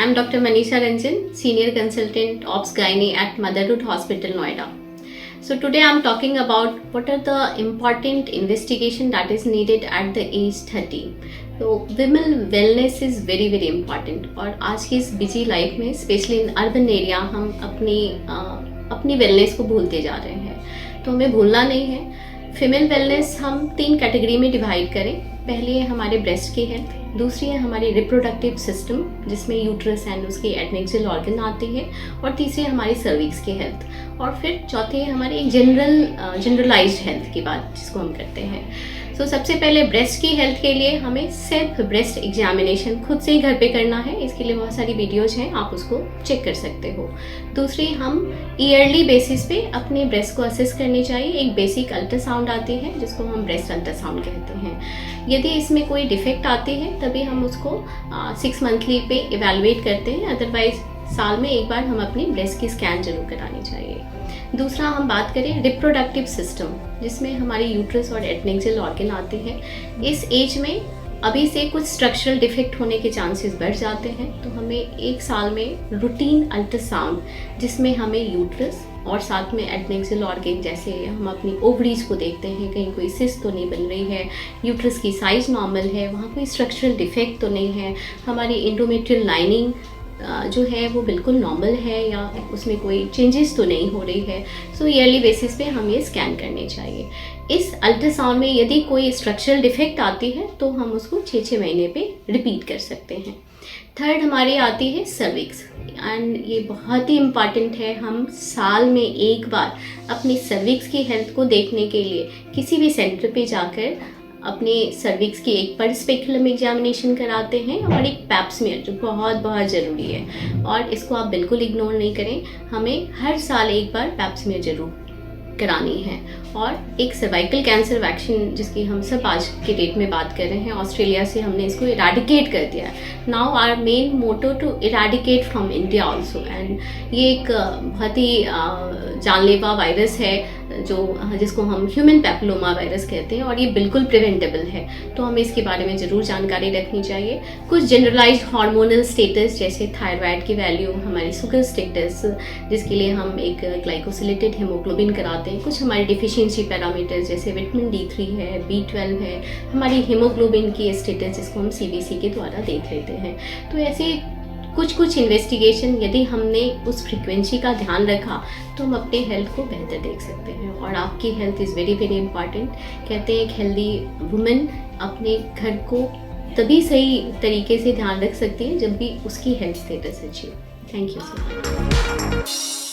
I'm Dr. Manisha Ranjan, Senior Consultant Obs Gynae at Motherhood Hospital, Noida. So today I'm talking about what are the important investigation that is needed at the age 30. So women wellness is very important और आज की इस busy life में specially in urban area हम अपनी wellness को भूलते जा रहे हैं, तो हमें भूलना नहीं है। फीमेल वेलनेस हम 3 कैटेगरी में डिवाइड करें। पहली है हमारे ब्रेस्ट की हेल्थ, दूसरी है हमारी रिप्रोडक्टिव सिस्टम जिसमें यूट्रस एंड उसके एडनेक्सियल ऑर्गन आते हैं, और तीसरी है हमारी सर्विक्स की हेल्थ, और फिर चौथी है हमारी एक जनरलाइज्ड हेल्थ की बात जिसको हम करते हैं। सो सबसे पहले ब्रेस्ट की हेल्थ के लिए हमें सेल्फ ब्रेस्ट एग्जामिनेशन खुद से ही घर पे करना है। इसके लिए बहुत सारी वीडियोज हैं, आप उसको चेक कर सकते हो। दूसरी, हम ईयरली बेसिस पे अपने ब्रेस्ट को असेस करनी चाहिए। एक बेसिक अल्ट्रासाउंड आती है जिसको हम ब्रेस्ट अल्ट्रासाउंड कहते हैं। यदि इसमें कोई डिफेक्ट आती है तभी हम उसको 6 मंथली पे इवेलुएट करते हैं, अदरवाइज साल में एक बार हम अपनी ब्रेस्ट की स्कैन जरूर करानी चाहिए। दूसरा, हम बात करें रिप्रोडक्टिव सिस्टम जिसमें हमारे यूट्रस और एडनेक्सियल ऑर्गन आते हैं। इस एज में अभी से कुछ स्ट्रक्चरल डिफेक्ट होने के चांसेस बढ़ जाते हैं, तो हमें 1 साल में रूटीन अल्ट्रासाउंड जिसमें हमें यूट्रस और साथ में एडनेक्सियल ऑर्गन, जैसे हम अपनी ओवरीज को देखते हैं कहीं कोई सिस्ट तो नहीं बन रही है, यूट्रस की साइज नॉर्मल है, वहाँ कोई स्ट्रक्चरल डिफेक्ट तो नहीं है, हमारी एंडोमेट्रियल लाइनिंग जो है वो बिल्कुल नॉर्मल है या उसमें कोई चेंजेस तो नहीं हो रही है। सो ईयरली बेसिस पे हम ये स्कैन करने चाहिए। इस अल्ट्रासाउंड में यदि कोई स्ट्रक्चरल डिफेक्ट आती है तो हम उसको 6 महीने पे रिपीट कर सकते हैं। थर्ड हमारी आती है सर्विक्स, एंड ये बहुत ही इम्पॉर्टेंट है। हम साल में एक बार अपनी सर्विक्स की हेल्थ को देखने के लिए किसी भी सेंटर पे जाकर अपने सर्विक्स की एक परस्पेकुलम एग्जामिनेशन कराते हैं और एक पैप स्मीयर जो बहुत ज़रूरी है, और इसको आप बिल्कुल इग्नोर नहीं करें। हमें हर साल एक बार पैप स्मीयर जरूर करानी है। और एक सर्वाइकल कैंसर वैक्सीन जिसकी हम सब आज के डेट में बात कर रहे हैं, ऑस्ट्रेलिया से हमने इसको इराडिकेट कर दिया है। Now our main motto to eradicate from India also, and ये एक बहुत ही जानलेवा वायरस है जिसको हम ह्यूमन पैपिलोमा वायरस कहते हैं, और ये बिल्कुल प्रिवेंटेबल है, तो हमें इसके बारे में ज़रूर जानकारी रखनी चाहिए। कुछ जनरलाइज्ड हार्मोनल स्टेटस जैसे थायराइड की वैल्यू, हमारी शुगर स्टेटस जिसके लिए हम एक ग्लाइकोसिलेटेड हीमोग्लोबिन कराते हैं, कुछ हमारी डिफिशियंसी पैरामीटर्स जैसे विटामिन D3 है, B12 है, हमारी हीमोग्लोबिन की स्टेटस जिसको हम CBC के द्वारा देख लेते हैं। तो ऐसे कुछ इन्वेस्टिगेशन यदि हमने उस फ्रीक्वेंसी का ध्यान रखा तो हम अपने हेल्थ को बेहतर देख सकते हैं, और आपकी हेल्थ इज़ वेरी इम्पॉर्टेंट। कहते हैं एक हेल्दी वुमेन अपने घर को तभी सही तरीके से ध्यान रख सकती है जब भी उसकी हेल्थ स्टेटस अच्छी हो। Thank you so much.